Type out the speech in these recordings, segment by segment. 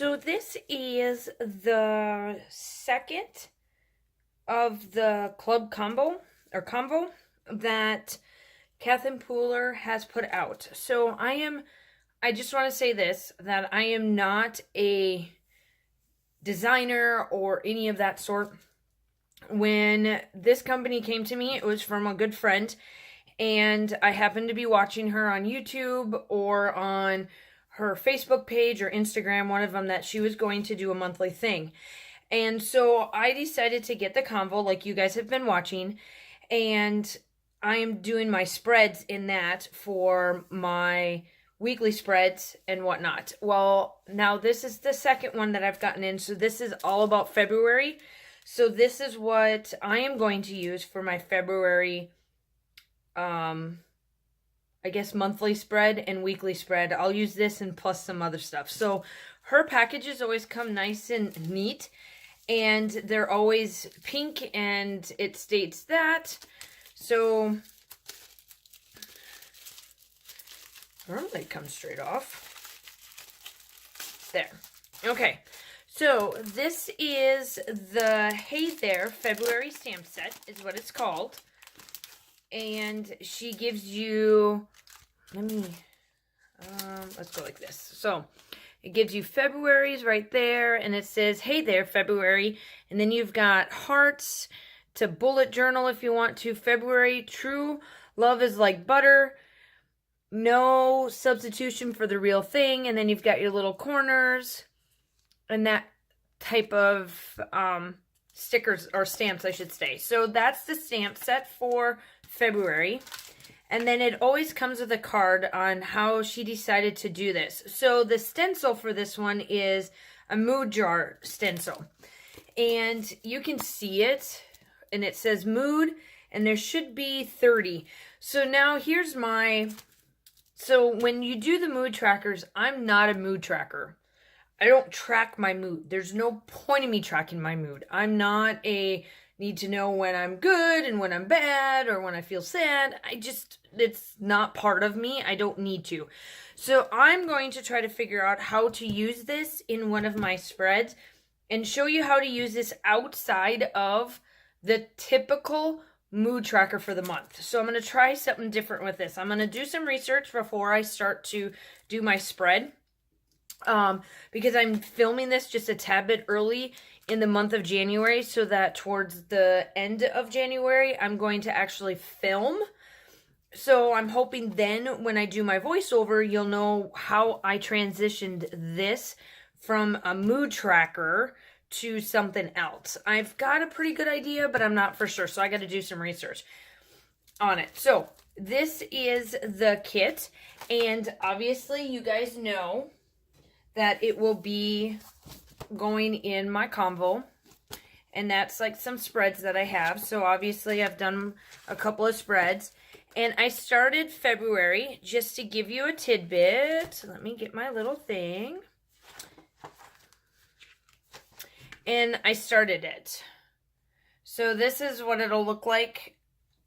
So this is the second of the club combo that Catherine Pooler has put out. So I just want to say this, that I am not a designer or any of that sort. When this company came to me, it was from a good friend, and I happened to be watching her on YouTube or on her Facebook page or Instagram, one of them, that she was going to do a monthly thing. And so I decided to get the Canvo, like you guys have been watching, and I am doing my spreads in that for my weekly spreads and whatnot. Well, now this is the second one that I've gotten in, so this is all about February. So this is what I am going to use for my February, I guess, monthly spread and weekly spread. I'll use this and plus some other stuff. So her packages always come nice and neat, and they're always pink, and it states that. So, normally it comes straight off. There. Okay. So this is the Hey There February stamp set, is what it's called. And she gives you, let's go like this. So it gives you February's right there, and it says, Hey There February. And then you've got hearts to bullet journal if you want to. February, true love is like butter. No substitution for the real thing. And then you've got your little corners and that type of stickers or stamps, I should say. So that's the stamp set for February. And then it always comes with a card on how she decided to do this. So the stencil for this one is a mood jar stencil. And you can see it, and it says mood, and there should be 30. So now here's so when you do the mood trackers, I'm not a mood tracker. I don't track my mood. There's no point in me tracking my mood. I'm not need to know when I'm good and when I'm bad or when I feel sad. It's not part of me. I don't need to. So I'm going to try to figure out how to use this in one of my spreads and show you how to use this outside of the typical mood tracker for the month. So I'm going to try something different with this. I'm going to do some research before I start to do my spread. Because I'm filming this just a tad bit early in the month of January, so that towards the end of January, I'm going to actually film. So I'm hoping then when I do my voiceover, you'll know how I transitioned this from a mood tracker to something else. I've got a pretty good idea, but I'm not for sure, so I got to do some research on it. So this is the kit, and obviously you guys know that it will be going in my Canvo, and that's like some spreads that I have. So obviously I've done a couple of spreads, and I started February just to give you a tidbit. Let me get my little thing, and I started it. So this is what it'll look like,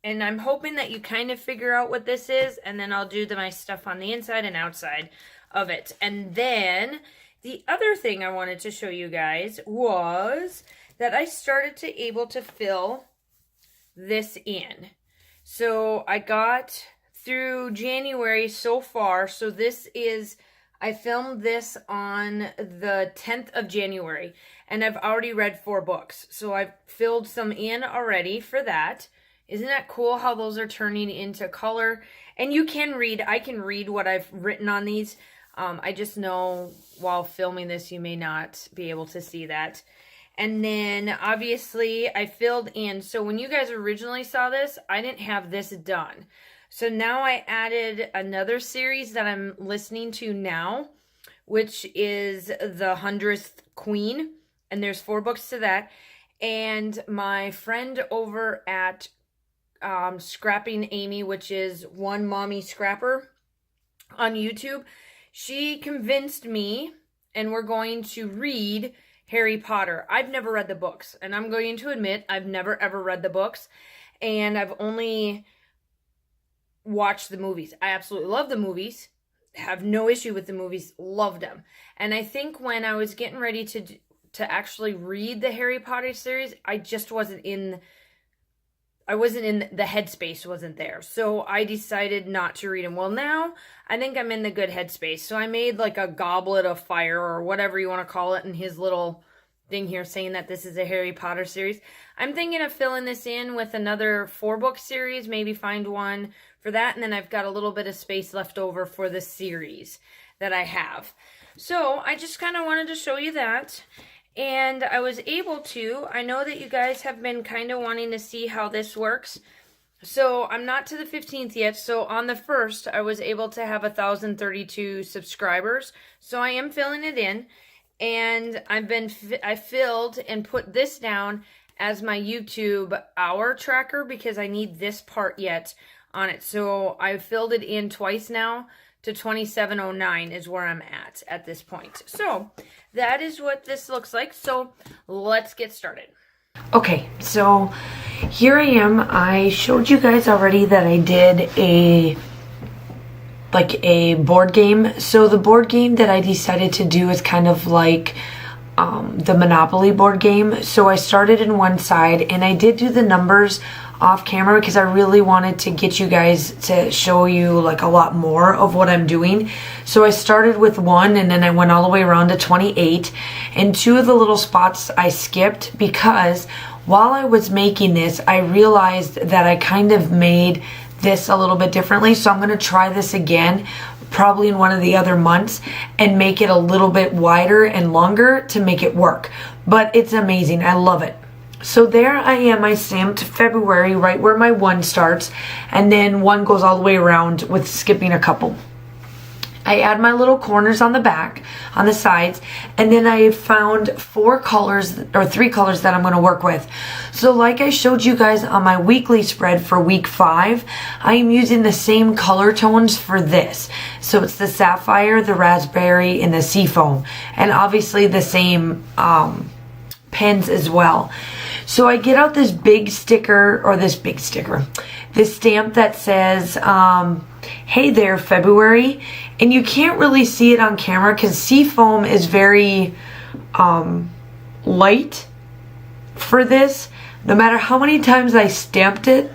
and I'm hoping that you kind of figure out what this is, and then I'll do my stuff on the inside and outside of it. And then the other thing I wanted to show you guys was that I started to able to fill this in. So I got through January so far. So this is, I filmed this on the 10th of January, and I've already read 4 books. So I've filled some in already for that. Isn't that cool how those are turning into color? And you can read, I can read what I've written on these. I just know while filming this, you may not be able to see that. And then obviously I filled in. So when you guys originally saw this, I didn't have this done. So now I added another series that I'm listening to now, which is The 100th Queen. And there's 4 books to that. And my friend over at Scrapping Amy, which is One Mommy Scrapper on YouTube, she convinced me, and we're going to read Harry Potter. I've never read the books, and I'm going to admit I've never ever read the books, and I've only watched the movies. I absolutely love the movies, have no issue with the movies, loved them. And I think when I was getting ready to actually read the Harry Potter series, I just wasn't in the headspace, wasn't there. So I decided not to read them. Well, now I think I'm in the good headspace. So I made like a goblet of fire or whatever you want to call it in his little thing here saying that this is a Harry Potter series. I'm thinking of filling this in with another 4-book series, maybe find one for that. And then I've got a little bit of space left over for the series that I have. So I just kind of wanted to show you that. And I was able to, I know that you guys have been kind of wanting to see how this works. So I'm not to the 15th yet. So on the 1st, I was able to have 1,032 subscribers. So I am filling it in. And I filled and put this down as my YouTube hour tracker because I need this part yet on it. So I filled it in twice now to 2709 is where I'm at this point. So that is what this looks like. So let's get started. Okay, so here I am. I showed you guys already that I did a board game. So the board game that I decided to do is kind of like the Monopoly board game. So I started in one side and I did do the numbers off camera because I really wanted to get you guys to show you like a lot more of what I'm doing. So I started with 1 and then I went all the way around to 28, and 2 of the little spots I skipped because while I was making this I realized that I kind of made this a little bit differently. So I'm going to try this again probably in one of the other months and make it a little bit wider and longer to make it work. But it's amazing. I love it. So there I am, I stamped February right where my 1 starts, and then 1 goes all the way around with skipping a couple. I add my little corners on the back, on the sides, and then I found 4 colors or 3 colors that I'm going to work with. So like I showed you guys on my weekly spread for week 5, I am using the same color tones for this. So it's the Sapphire, the Raspberry, and the Seafoam, and obviously the same pens as well. So I get out this big sticker, or this stamp that says, hey there, February. And you can't really see it on camera because Seafoam is very light for this. No matter how many times I stamped it,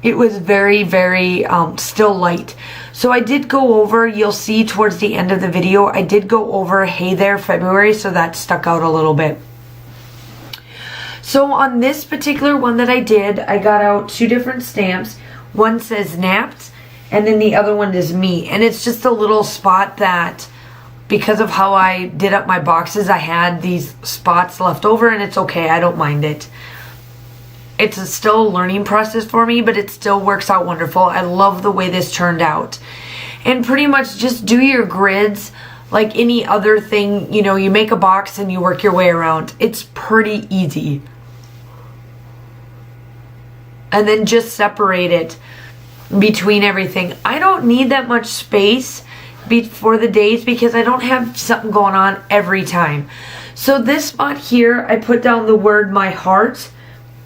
it was very, very still light. So I did go over, you'll see towards the end of the video, I did go over, hey there, February, so that stuck out a little bit. So on this particular one that I did, I got out 2 different stamps. One says napped, and then the other one is me. And it's just a little spot that, because of how I did up my boxes, I had these spots left over, and it's okay, I don't mind it. It's still a learning process for me, but it still works out wonderful. I love the way this turned out. And pretty much just do your grids like any other thing. You know, you make a box and you work your way around. It's pretty easy. And then just separate it between everything. I don't need that much space for the days because I don't have something going on every time. So this spot here, I put down the word my heart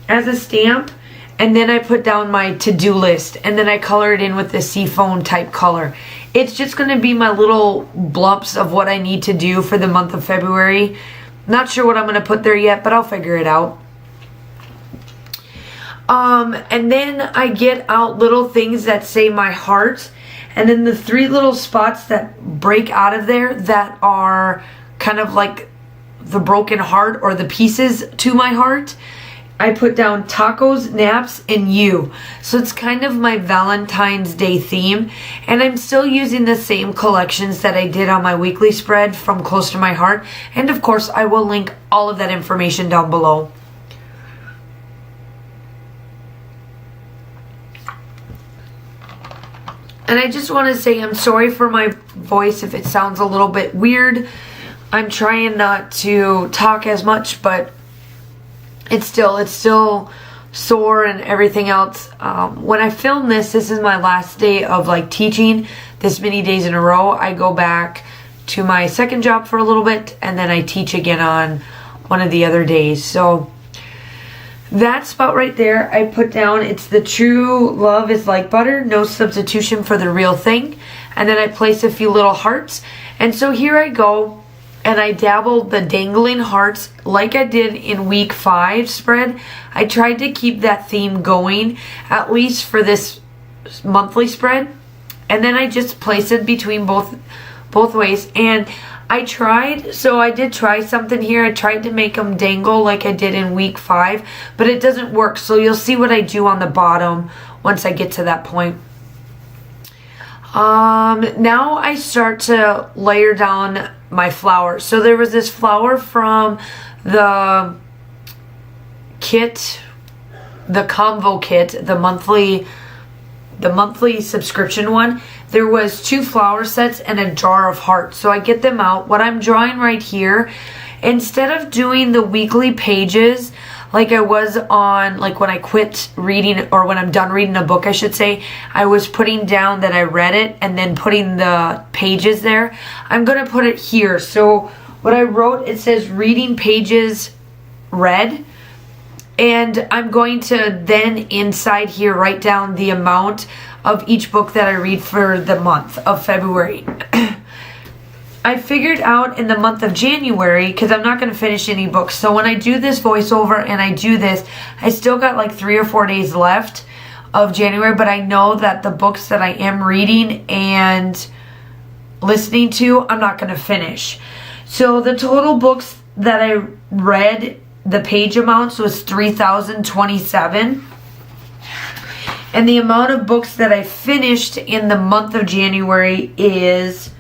as a stamp, and then I put down my to-do list, and then I color it in with the seafoam type color. It's just going to be my little blumps of what I need to do for the month of February. Not sure what I'm going to put there yet, but I'll figure it out. And then I get out little things that say my heart, and then the 3 little spots that break out of there that are kind of like the broken heart or the pieces to my heart, I put down tacos, naps, and you. So it's kind of my Valentine's Day theme, and I'm still using the same collections that I did on my weekly spread from Close to My Heart, and of course I will link all of that information down below. And I just want to say I'm sorry for my voice if it sounds a little bit weird. I'm trying not to talk as much, but it's still sore and everything else. When I film this is my last day of like teaching this many days in a row. I go back to my second job for a little bit, and then I teach again on one of the other days. So that spot right there, I put down, it's the true love is like butter, no substitution for the real thing. and then I place a few little hearts. And so here I go, and I dabble the dangling hearts like I did in week 5 spread. I tried to keep that theme going, at least for this monthly spread. And then I just place it between both ways. And I did try something here. I tried to make them dangle like I did in week 5, but it doesn't work. So you'll see what I do on the bottom once I get to that point. Now I start to layer down my flowers. So there was this flower from the kit, the Canvo kit, the monthly subscription one. There was 2 flower sets and a jar of hearts. So I get them out. What I'm drawing right here, instead of doing the weekly pages like I was on, like when I quit reading, or when I'm done reading a book, I should say, I was putting down that I read it and then putting the pages there. I'm going to put it here. So what I wrote, it says reading pages read. And I'm going to then inside here write down the amount of each book that I read for the month of February. I figured out in the month of January, because I'm not going to finish any books. So when I do this voiceover and I do this, I still got like 3 or 4 days left of January. But I know that the books that I am reading and listening to, I'm not going to finish. So the total books that I read, the page amounts was 3,027. And the amount of books that I finished in the month of January is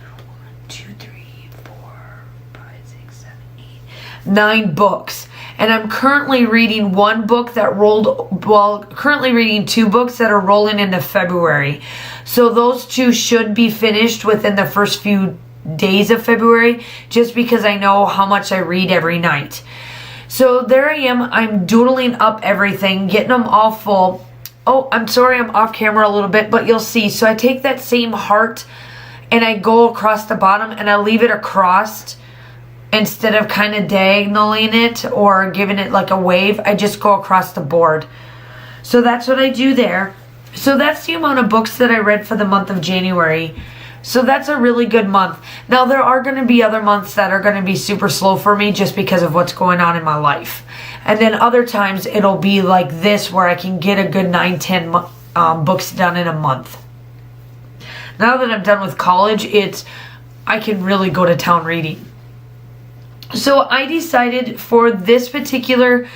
9 books. And I'm currently reading 1 book that currently reading 2 books that are rolling into February. So those 2 should be finished within the first few days of February, just because I know how much I read every night. So there I am. I'm doodling up everything, getting them all full. Oh, I'm sorry, I'm off camera a little bit, but you'll see. So I take that same heart and I go across the bottom and I leave it across. Instead of kind of diagonaling it or giving it like a wave, I just go across the board. So that's what I do there. So that's the amount of books that I read for the month of January. So that's a really good month. Now there are going to be other months that are going to be super slow for me just because of what's going on in my life. And then other times it'll be like this where I can get a good 9-10 books done in a month. Now that I'm done with college, I can really go to town reading. So I decided for this particular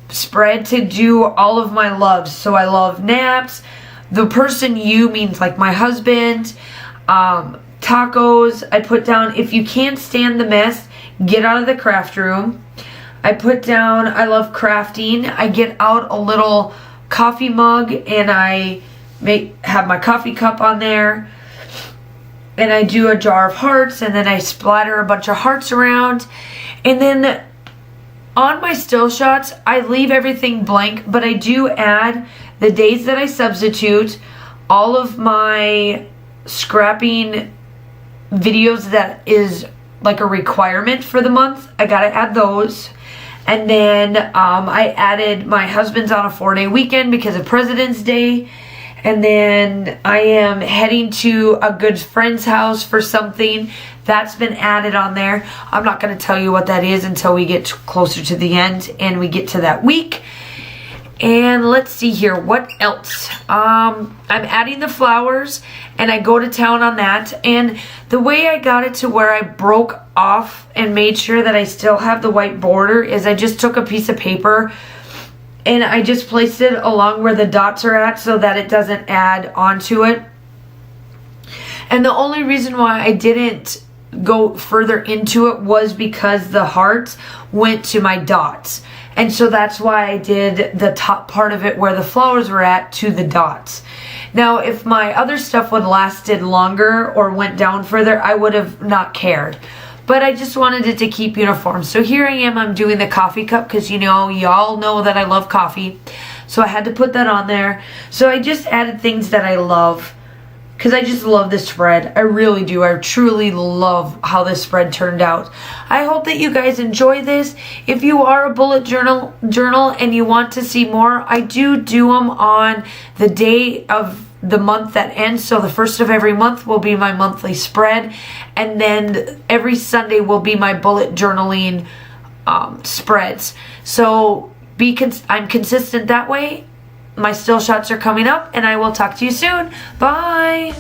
spread to do all of my loves. So I love naps. The person you means like my husband. Tacos. I put down, if you can't stand the mess, get out of the craft room. I put down, I love crafting. I get out a little coffee mug and I have my coffee cup on there. And I do a jar of hearts, and then I splatter a bunch of hearts around. And then on my still shots, I leave everything blank, but I do add the days that I substitute, all of my scrapping videos that is like a requirement for the month. I gotta add those. And then I added my husband's on a 4-day weekend because of President's Day. And then I am heading to a good friend's house for something. That's been added on there. I'm not going to tell you what that is until we get closer to the end and we get to that week. And let's see here. What else? I'm adding the flowers and I go to town on that. And the way I got it to where I broke off and made sure that I still have the white border is I just took a piece of paper and I just placed it along where the dots are at so that it doesn't add onto it. And the only reason why I didn't go further into it was because the hearts went to my dots. And so that's why I did the top part of it where the flowers were at to the dots. Now, if my other stuff would lasted longer or went down further, I would have not cared. But I just wanted it to keep uniform. So here I am, I'm doing the coffee cup because, you know, y'all know that I love coffee. So I had to put that on there. So I just added things that I love because I just love this spread. I really do. I truly love how this spread turned out. I hope that you guys enjoy this. If you are a bullet journal and you want to see more, I do them on the day of the month that ends. So the first of every month will be my monthly spread, and then every Sunday will be my bullet journaling spreads. So I'm consistent that way. My still shots are coming up, and I will talk to you soon. Bye.